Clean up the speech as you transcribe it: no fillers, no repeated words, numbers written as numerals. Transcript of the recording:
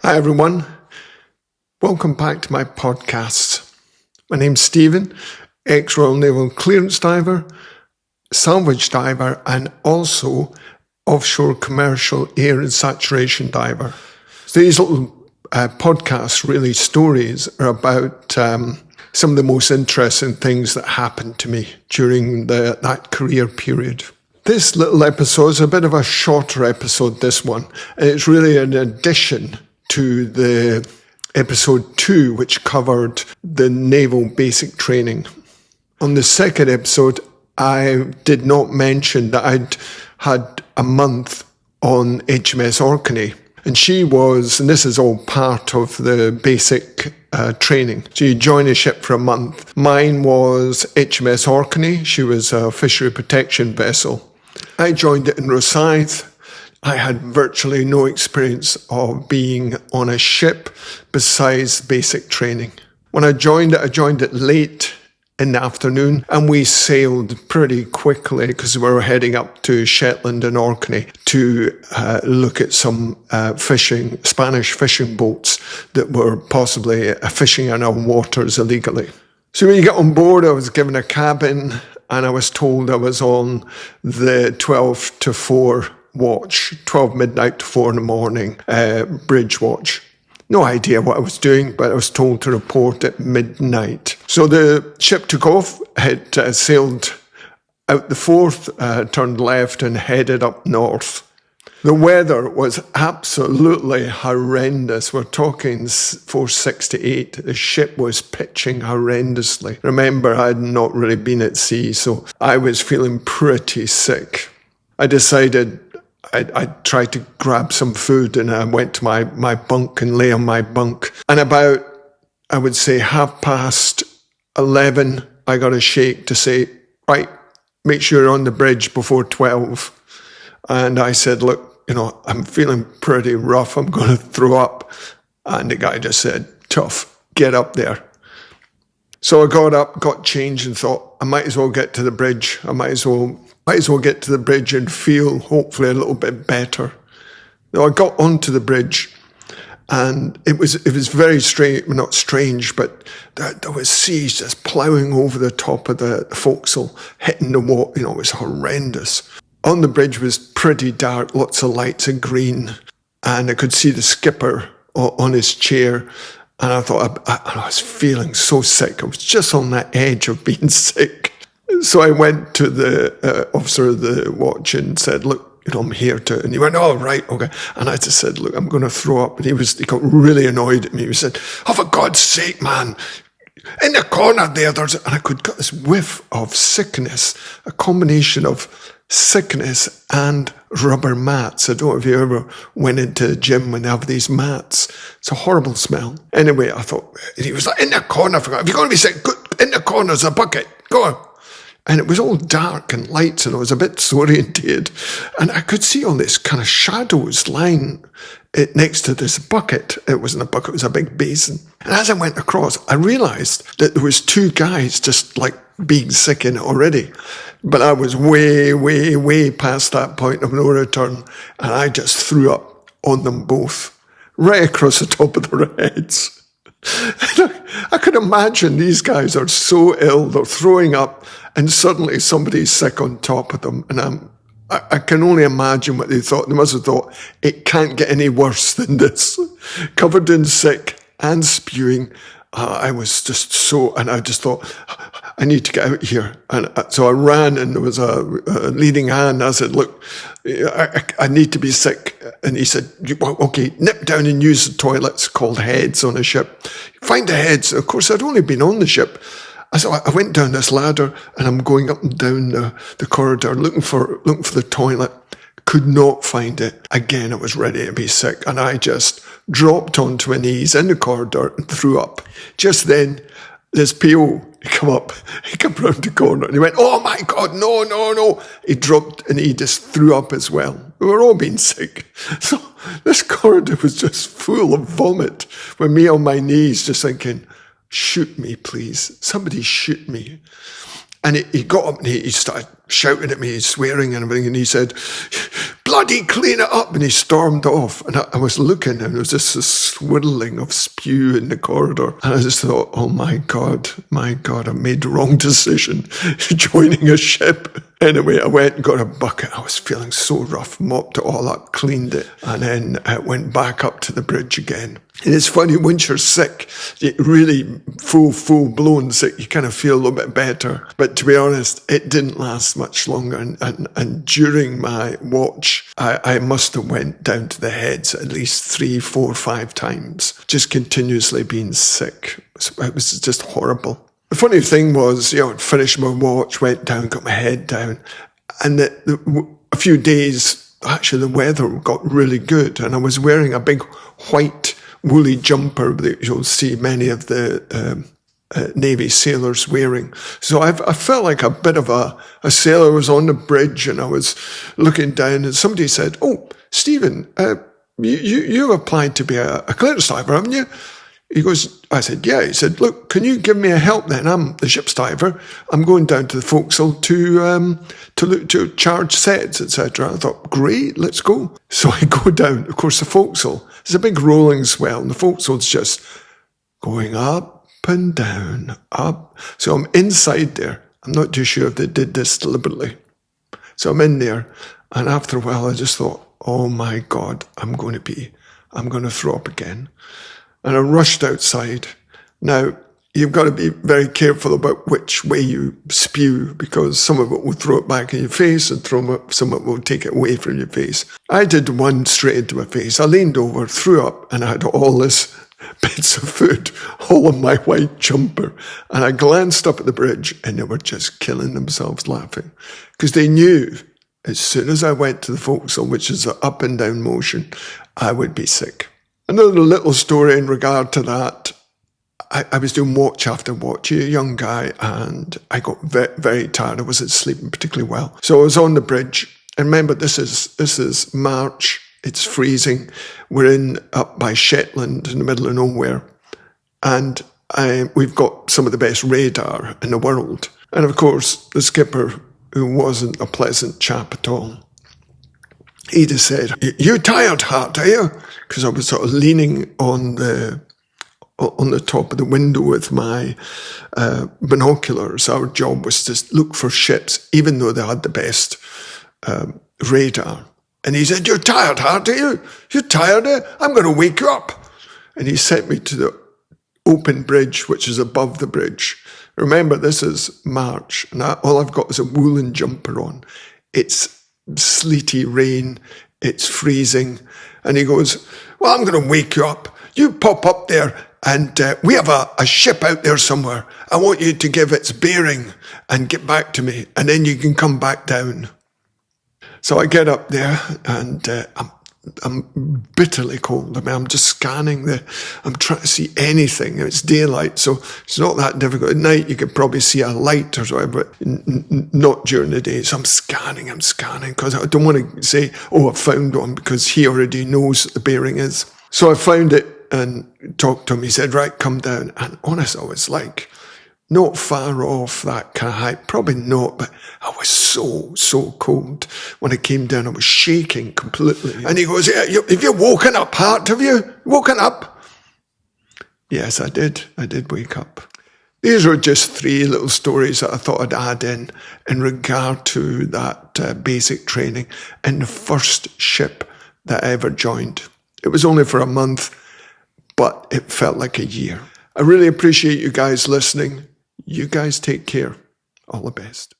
Hi everyone, welcome back to my podcast. My name's Stephen, ex-Royal Naval clearance diver, salvage diver and also offshore commercial air and saturation diver. So these little podcast really stories are about some of the most interesting things that happened to me during that career period. This little episode is a bit of a shorter episode, this one, and it's really an addition to the episode 2, which covered the naval basic training. On the second episode, I did not mention that I'd had a month on HMS Orkney. And she was, and this is all part of the basic training. So you join a ship for a month. Mine was HMS Orkney. She was a fishery protection vessel. I joined it in Rosyth. I had virtually no experience of being on a ship besides basic training. When I joined it late in the afternoon, and we sailed pretty quickly because we were heading up to Shetland and Orkney to look at some Spanish fishing boats that were possibly fishing in our waters illegally. So when you get on board, I was given a cabin and I was told I was on the 12 to 4 watch, 12 midnight to 4 in the morning, bridge watch. No idea what I was doing, but I was told to report at midnight. So the ship took off, had sailed out the Forth, turned left and headed up north. The weather was absolutely horrendous. We're talking 4 to 8. The ship was pitching horrendously. Remember, I had not really been at sea, so I was feeling pretty sick. I decided I'd try to grab some food, and I went to my bunk and lay on my bunk. And about, I would say, 11:30, I got a shake to say, right, make sure you're on the bridge before 12. And I said, look, I'm feeling pretty rough. I'm going to throw up. And the guy just said, tough, get up there. So I got up, got changed and thought, I might as well get to the bridge. I might as well get to the bridge and feel hopefully a little bit better. Now I got onto the bridge and it was very strange, well, not strange, but there was seas just ploughing over the top of the forecastle, hitting the water, it was horrendous. On the bridge was pretty dark, lots of lights of green, and I could see the skipper on his chair. And I thought, I was feeling so sick. I was just on that edge of being sick. So I went to the officer of the watch and said, look, I'm here to, and he went, oh, right, okay. And I just said, look, I'm going to throw up. And he got really annoyed at me. He said, oh, for God's sake, man, in the corner there, and I could get this whiff of sickness, a combination of sickness and rubber mats. I don't know if you ever went into a gym when they have these mats. It's a horrible smell. Anyway, I thought, and he was like, in the corner, if you're going to be sick, good, in the corner's a bucket, go on. And it was all dark and lights, and I was a bit disoriented. And I could see all this kind of shadows lying next to this bucket. It wasn't a bucket, it was a big basin. And as I went across, I realised that there was 2 guys just like being sick in it already. But I was way, way, way past that point of no return. And I just threw up on them both, right across the top of their heads. I could imagine these guys are so ill, they're throwing up, and suddenly somebody's sick on top of them. And I can only imagine what they thought. They must have thought, it can't get any worse than this. Covered in sick and spewing. I was just and I just thought, I need to get out of here. And so I ran, and there was a leading hand. I said, look, I need to be sick. And he said, okay, nip down and use the toilets called heads on a ship. Find the heads. Of course, I'd only been on the ship. So I went down this ladder, and I'm going up and down the corridor looking for the toilet. Could not find it. Again, I was ready to be sick, and I just dropped onto my knees in the corridor and threw up. Just then, this PO came round the corner, and he went, oh my God, no. He dropped, and he just threw up as well. We were all being sick. So this corridor was just full of vomit, with me on my knees just thinking, shoot me, please. Somebody shoot me. And he got up and he started shouting at me, swearing and everything, and he said, bloody clean it up. And he stormed off. And I was looking, and there was just a swirling of spew in the corridor. And I just thought, oh my God, I made the wrong decision joining a ship. Anyway, I went and got a bucket. I was feeling so rough, mopped it all up, cleaned it, and then went back up to the bridge again. And it's funny, once you're sick, really full-blown sick, you kind of feel a little bit better. But to be honest, it didn't last much longer. And during my watch, I must have went down to the heads at least 3, 4, 5 times, just continuously being sick. It was just horrible. The funny thing was, I'd finished my watch, went down, got my head down, and a few days, actually the weather got really good, and I was wearing a big white woolly jumper that you'll see many of the Navy sailors wearing. So I felt like a bit of a sailor. I was on the bridge, and I was looking down, and somebody said, "Oh, Stephen, you applied to be a clearance diver, haven't you?" He goes, I said, yeah. He said, look, can you give me a help then? I'm the ship's diver. I'm going down to the forecastle to charge sets, etc. I thought, great, let's go. So I go down. Of course, the forecastle is a big rolling swell, and the forecastle's just going up and down, up. So I'm inside there. I'm not too sure if they did this deliberately. So I'm in there, and after a while, I just thought, oh my God, I'm going to throw up again. And I rushed outside. Now, you've got to be very careful about which way you spew, because some of it will throw it back in your face, and some of it will take it away from your face. I did one straight into my face. I leaned over, threw up, and I had all this bits of food all on my white jumper. And I glanced up at the bridge, and they were just killing themselves laughing, because they knew as soon as I went to the forecastle, which is an up and down motion, I would be sick. Another little story in regard to that. I was doing watch after watch, a young guy, and I got very, very tired. I wasn't sleeping particularly well. So I was on the bridge. And remember, this is March. It's freezing. We're up by Shetland in the middle of nowhere. And we've got some of the best radar in the world. And of course, the skipper, who wasn't a pleasant chap at all, he just said, "You tired, Hart, are you?" Because I was sort of leaning on the top of the window with my binoculars. Our job was to look for ships, even though they had the best radar. And he said, "You're tired, Hart, are you? You're tired, eh? I'm going to wake you up." And he sent me to the open bridge, which is above the bridge. Remember, this is March, and all I've got is a woolen jumper on. It's sleety rain, it's freezing. And he goes, "Well, I'm going to wake you up. You pop up there, and we have a ship out there somewhere. I want you to give its bearing and get back to me, and then you can come back down." So I get up there, and I'm bitterly cold. I mean, I'm just scanning I'm trying to see anything. It's daylight, so it's not that difficult. At night, you could probably see a light or whatever, but not during the day. So I'm scanning, because I don't want to say, "Oh, I found one," because he already knows what the bearing is. So I found it and talked to him. He said, "Right, come down." And honestly, I was like, not far off that kind of height, probably not, but I was so cold. When I came down, I was shaking completely. And he goes, "Yeah, have you woken up, Hart? Have you woken up?" Yes, I did. I did wake up. These are just 3 little stories that I thought I'd add in regard to that basic training in the first ship that I ever joined. It was only for a month, but it felt like a year. I really appreciate you guys listening. You guys take care. All the best.